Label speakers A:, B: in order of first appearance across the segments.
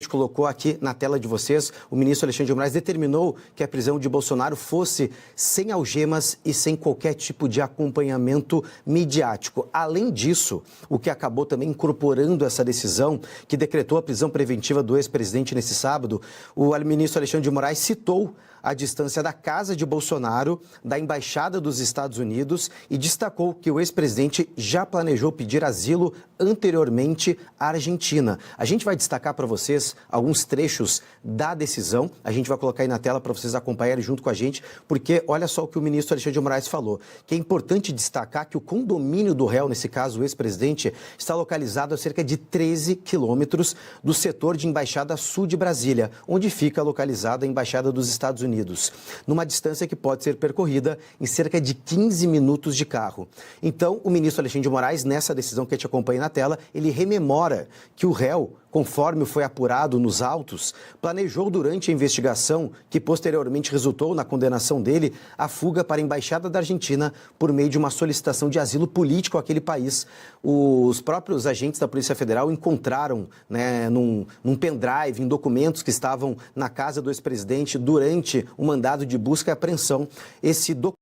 A: gente colocou aqui na tela de vocês, o ministro Alexandre de Moraes determinou que a prisão de Bolsonaro fosse sem algemas e sem qualquer tipo de acompanhamento midiático. Além disso, o que acabou também incorporando essa decisão, que decretou a prisão preventiva do ex-presidente nesse sábado, o ministro Alexandre de Moraes citou a distância da casa de Bolsonaro, da Embaixada dos Estados Unidos e destacou que o ex-presidente já planejou pedir asilo anteriormente à Argentina. A gente vai destacar para vocês alguns trechos da decisão, a gente vai colocar aí na tela para vocês acompanharem junto com a gente, porque olha só o que o ministro Alexandre de Moraes falou, que é importante destacar que o condomínio do réu, nesse caso o ex-presidente, está localizado a cerca de 13 quilômetros do setor de Embaixada Sul de Brasília, onde fica localizada a Embaixada dos Estados Unidos, numa distância que pode ser percorrida em cerca de 15 minutos de carro. Então, o ministro Alexandre de Moraes, nessa decisão que a gente acompanha na tela, ele rememora que o réu, conforme foi apurado nos autos, planejou durante a investigação, que posteriormente resultou na condenação dele, a fuga para a Embaixada da Argentina por meio de uma solicitação de asilo político àquele país. Os próprios agentes da Polícia Federal encontraram, num pendrive, em documentos que estavam na casa do ex-presidente durante o mandado de busca e apreensão, esse documento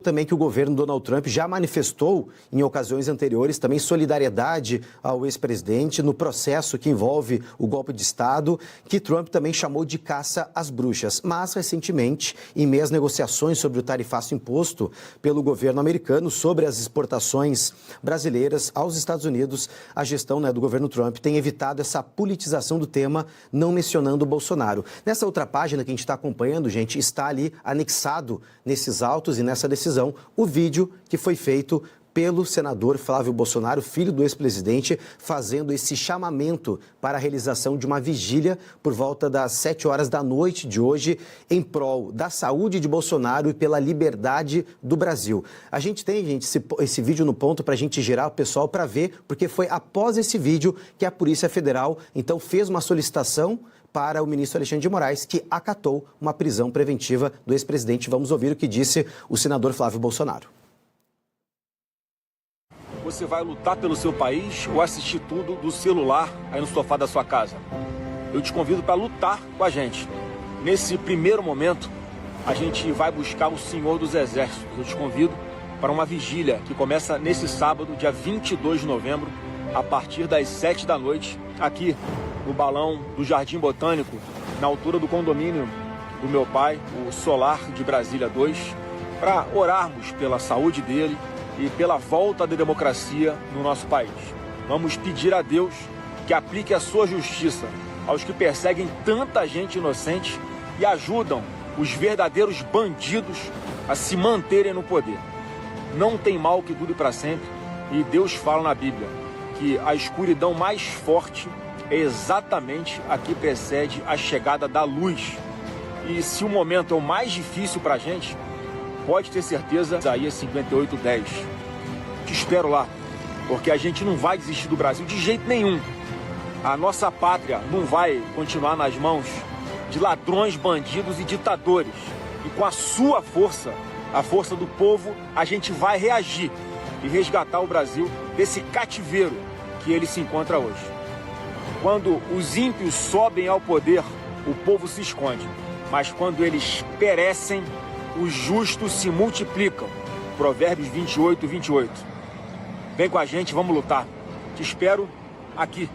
A: também que o governo Donald Trump já manifestou em ocasiões anteriores também solidariedade ao ex-presidente no processo que envolve o golpe de Estado, que Trump também chamou de caça às bruxas. Mas, recentemente, em meio às negociações sobre o tarifaço imposto pelo governo americano sobre as exportações brasileiras aos Estados Unidos, a gestão do governo Trump tem evitado essa politização do tema, não mencionando o Bolsonaro. Nessa outra página que a gente está acompanhando, gente, está ali anexado nesses autos e nessa decisão o vídeo que foi feito pelo senador Flávio Bolsonaro, filho do ex-presidente, fazendo esse chamamento para a realização de uma vigília por volta das 7 horas da noite de hoje, em prol da saúde de Bolsonaro e pela liberdade do Brasil. A gente tem, gente, esse vídeo no ponto para a gente gerar o pessoal para ver, porque foi após esse vídeo que a Polícia Federal, então, fez uma solicitação para o ministro Alexandre de Moraes, que acatou uma prisão preventiva do ex-presidente. Vamos ouvir o que disse o senador Flávio Bolsonaro.
B: Você vai lutar pelo seu país ou assistir tudo do celular aí no sofá da sua casa? Eu te convido para lutar com a gente. Nesse primeiro momento, a gente vai buscar o Senhor dos Exércitos. Eu te convido para uma vigília que começa nesse sábado, dia 22 de novembro, a partir das 7 da noite, aqui no balão do Jardim Botânico, na altura do condomínio do meu pai, o Solar de Brasília 2, para orarmos pela saúde dele e pela volta da democracia no nosso país. Vamos pedir a Deus que aplique a sua justiça aos que perseguem tanta gente inocente e ajudam os verdadeiros bandidos a se manterem no poder. Não tem mal que dure para sempre, e Deus fala na Bíblia que a escuridão mais forte é exatamente a que precede a chegada da luz. E se o momento é o mais difícil para a gente, pode ter certeza, Isaías 58:10. Te espero lá, porque a gente não vai desistir do Brasil de jeito nenhum. A nossa pátria não vai continuar nas mãos de ladrões, bandidos e ditadores. E com a sua força, a força do povo, a gente vai reagir e resgatar o Brasil desse cativeiro que ele se encontra hoje. Quando os ímpios sobem ao poder, o povo se esconde. Mas quando eles perecem, os justos se multiplicam. Provérbios 28:28. Vem com a gente, vamos lutar. Te espero aqui.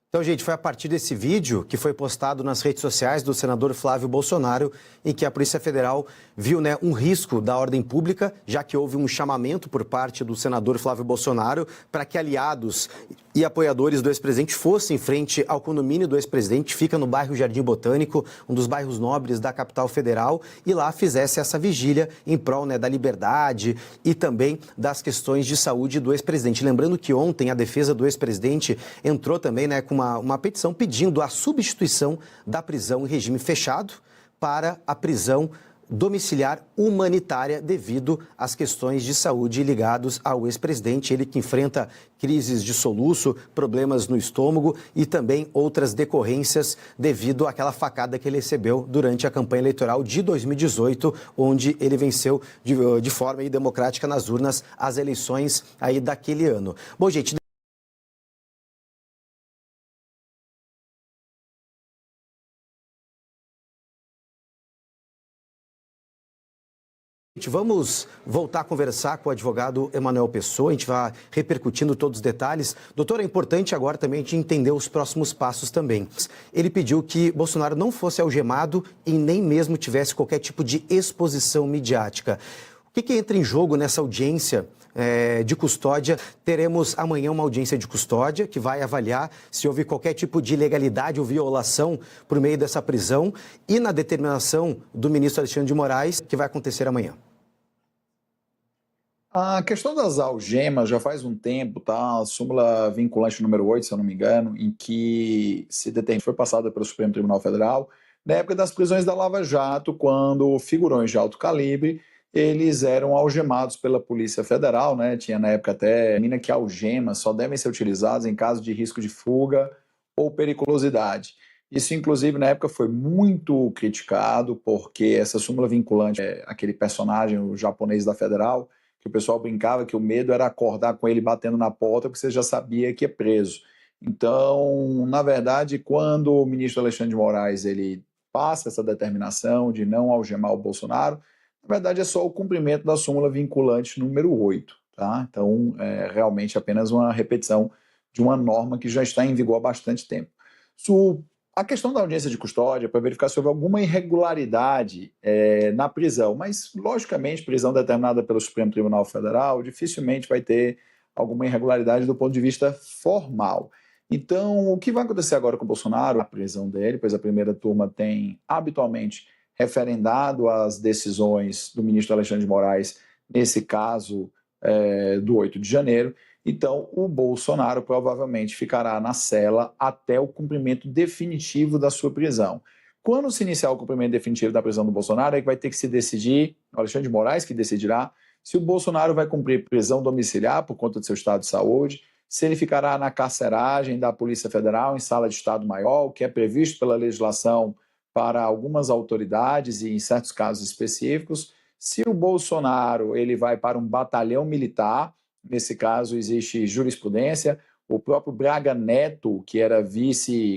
A: Então, gente, foi a partir desse vídeo que foi postado nas redes sociais do senador Flávio Bolsonaro, em que a Polícia Federal viu um risco da ordem pública, já que houve um chamamento por parte do senador Flávio Bolsonaro para que aliados e apoiadores do ex-presidente fossem em frente ao condomínio do ex-presidente, fica no bairro Jardim Botânico, um dos bairros nobres da capital federal, e lá fizesse essa vigília em prol da liberdade e também das questões de saúde do ex-presidente. Lembrando que ontem a defesa do ex-presidente entrou também com uma petição pedindo a substituição da prisão em regime fechado para a prisão domiciliar humanitária devido às questões de saúde ligados ao ex-presidente, ele que enfrenta crises de soluço, problemas no estômago e também outras decorrências devido àquela facada que ele recebeu durante a campanha eleitoral de 2018, onde ele venceu de forma democrática nas urnas as eleições aí daquele ano. Bom, gente, vamos voltar a conversar com o advogado Emanuel Pessoa, a gente vai repercutindo todos os detalhes. Doutor, é importante agora também a gente entender os próximos passos também. Ele pediu que Bolsonaro não fosse algemado e nem mesmo tivesse qualquer tipo de exposição midiática. O que entra em jogo nessa audiência de custódia? Teremos amanhã uma audiência de custódia que vai avaliar se houve qualquer tipo de ilegalidade ou violação por meio dessa prisão e na determinação do ministro Alexandre de Moraes, que vai acontecer amanhã.
C: A questão das algemas já faz um tempo, tá? A súmula vinculante número 8, se eu não me engano, em que se determina, foi passada pelo Supremo Tribunal Federal, na época das prisões da Lava Jato, quando figurões de alto calibre, eles eram algemados pela Polícia Federal, né? Tinha na época até que algemas só devem ser utilizadas em caso de risco de fuga ou periculosidade. Isso, inclusive, na época foi muito criticado, porque essa súmula vinculante, aquele personagem, o japonês da Federal, que o pessoal brincava que o medo era acordar com ele batendo na porta, porque você já sabia que é preso. Então, na verdade, quando o ministro Alexandre de Moraes ele passa essa determinação de não algemar o Bolsonaro, na verdade é só o cumprimento da súmula vinculante número 8. Tá? Então, é realmente apenas uma repetição de uma norma que já está em vigor há bastante tempo. A questão da audiência de custódia é para verificar se houve alguma irregularidade na prisão, mas, logicamente, prisão determinada pelo Supremo Tribunal Federal dificilmente vai ter alguma irregularidade do ponto de vista formal. Então, o que vai acontecer agora com o Bolsonaro? A prisão dele, pois a primeira turma tem habitualmente referendado as decisões do ministro Alexandre de Moraes, nesse caso do 8 de janeiro. Então, o Bolsonaro provavelmente ficará na cela até o cumprimento definitivo da sua prisão. Quando se iniciar o cumprimento definitivo da prisão do Bolsonaro, é que vai ter que se decidir, o Alexandre de Moraes que decidirá, se o Bolsonaro vai cumprir prisão domiciliar por conta do seu estado de saúde, se ele ficará na carceragem da Polícia Federal em sala de Estado-Maior, o que é previsto pela legislação para algumas autoridades e em certos casos específicos, se o Bolsonaro ele vai para um batalhão militar. Nesse caso, existe jurisprudência. O próprio Braga Neto, que era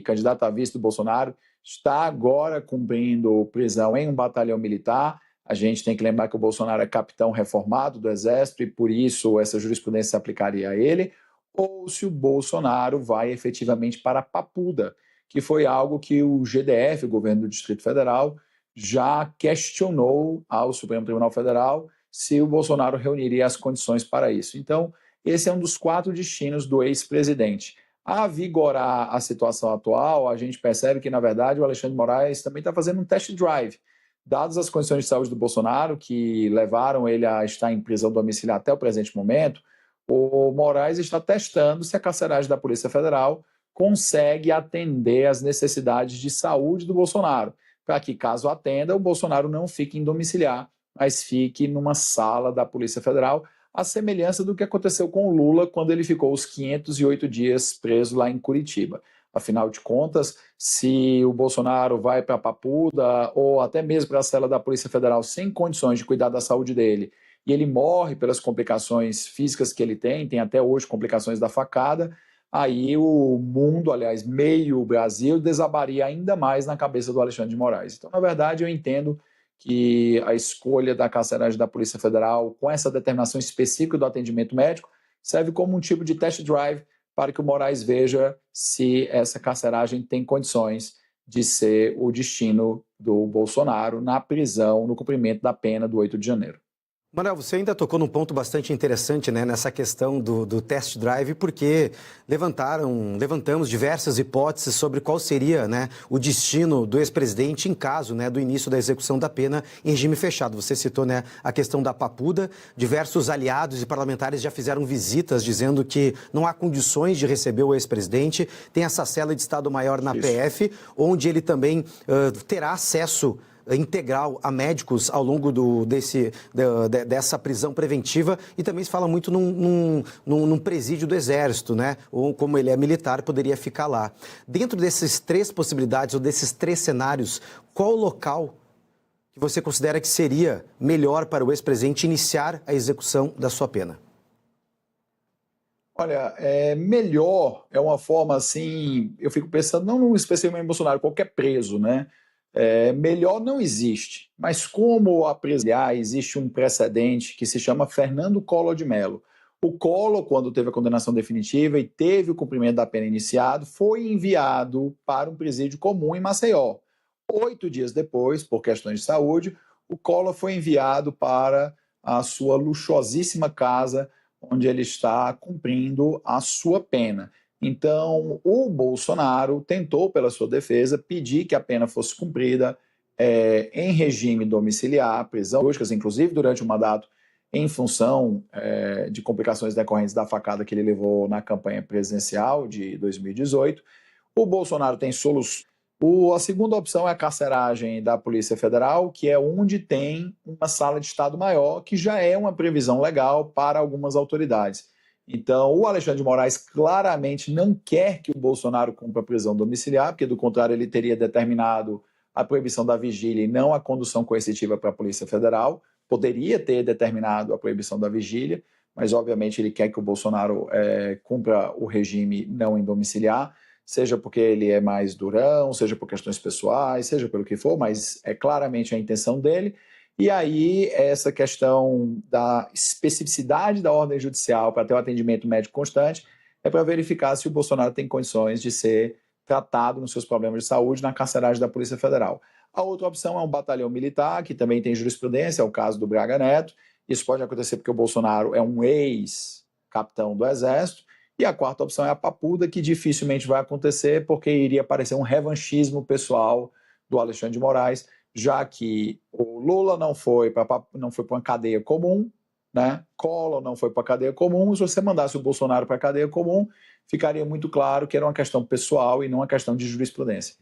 C: candidato a vice do Bolsonaro, está agora cumprindo prisão em um batalhão militar. A gente tem que lembrar que o Bolsonaro é capitão reformado do Exército e, por isso, essa jurisprudência se aplicaria a ele. Ou se o Bolsonaro vai efetivamente para a Papuda, que foi algo que o GDF, o governo do Distrito Federal, já questionou ao Supremo Tribunal Federal se o Bolsonaro reuniria as condições para isso. Então, esse é um dos 4 destinos do ex-presidente. A vigorar a situação atual, a gente percebe que, na verdade, o Alexandre de Moraes também está fazendo um test drive. Dadas as condições de saúde do Bolsonaro, que levaram ele a estar em prisão domiciliar até o presente momento, o Moraes está testando se a carceragem da Polícia Federal consegue atender às necessidades de saúde do Bolsonaro, para que, caso atenda, o Bolsonaro não fique em domiciliar, mas fique numa sala da Polícia Federal, à semelhança do que aconteceu com o Lula quando ele ficou os 508 dias preso lá em Curitiba. Afinal de contas, se o Bolsonaro vai para a Papuda ou até mesmo para a cela da Polícia Federal sem condições de cuidar da saúde dele, e ele morre pelas complicações físicas que ele tem até hoje complicações da facada, aí o mundo, aliás, meio Brasil, desabaria ainda mais na cabeça do Alexandre de Moraes. Então, na verdade, eu entendo que a escolha da carceragem da Polícia Federal, com essa determinação específica do atendimento médico, serve como um tipo de test drive para que o Moraes veja se essa carceragem tem condições de ser o destino do Bolsonaro na prisão, no cumprimento da pena do 8 de janeiro.
A: Manuel, você ainda tocou num ponto bastante interessante, né, nessa questão do test drive, porque levantamos diversas hipóteses sobre qual seria, né, o destino do ex-presidente em caso, né, do início da execução da pena em regime fechado. Você citou, né, a questão da Papuda, diversos aliados e parlamentares já fizeram visitas dizendo que não há condições de receber o ex-presidente. Tem essa cela de Estado-Maior na PF, onde ele também terá acesso integral a médicos ao longo dessa prisão preventiva, e também se fala muito num presídio do Exército, né? Ou como ele é militar, poderia ficar lá. Dentro dessas três possibilidades ou desses três cenários, qual o local que você considera que seria melhor para o ex-presidente iniciar a execução da sua pena?
C: Olha, melhor é uma forma assim, eu fico pensando, não no especialmente em Bolsonaro, qualquer preso, né? Melhor não existe, mas como a presidência existe um precedente que se chama Fernando Collor de Mello. O Collor, quando teve a condenação definitiva e teve o cumprimento da pena iniciado, foi enviado para um presídio comum em Maceió. 8 dias depois, por questões de saúde, o Collor foi enviado para a sua luxuosíssima casa, onde ele está cumprindo a sua pena. Então, o Bolsonaro tentou, pela sua defesa, pedir que a pena fosse cumprida em regime domiciliar, prisão, inclusive durante o mandato, em função de complicações decorrentes da facada que ele levou na campanha presidencial de 2018. O Bolsonaro tem soluções. A segunda opção é a carceragem da Polícia Federal, que é onde tem uma sala de Estado maior, que já é uma previsão legal para algumas autoridades. Então, o Alexandre de Moraes claramente não quer que o Bolsonaro cumpra a prisão domiciliar, porque, do contrário, ele teria determinado a proibição da vigília e não a condução coercitiva para a Polícia Federal. Poderia ter determinado a proibição da vigília, mas, obviamente, ele quer que o Bolsonaro cumpra o regime não em domiciliar, seja porque ele é mais durão, seja por questões pessoais, seja pelo que for, mas é claramente a intenção dele. E aí, essa questão da especificidade da ordem judicial para ter um atendimento médico constante é para verificar se o Bolsonaro tem condições de ser tratado nos seus problemas de saúde na carceragem da Polícia Federal. A outra opção é um batalhão militar, que também tem jurisprudência, é o caso do Braga Neto. Isso pode acontecer porque o Bolsonaro é um ex-capitão do Exército. E a quarta opção é a papuda, que dificilmente vai acontecer, porque iria parecer um revanchismo pessoal do Alexandre de Moraes, já que o Lula não foi para uma cadeia comum, né? Collor não foi para a cadeia comum. Se você mandasse o Bolsonaro para a cadeia comum, ficaria muito claro que era uma questão pessoal e não uma questão de jurisprudência.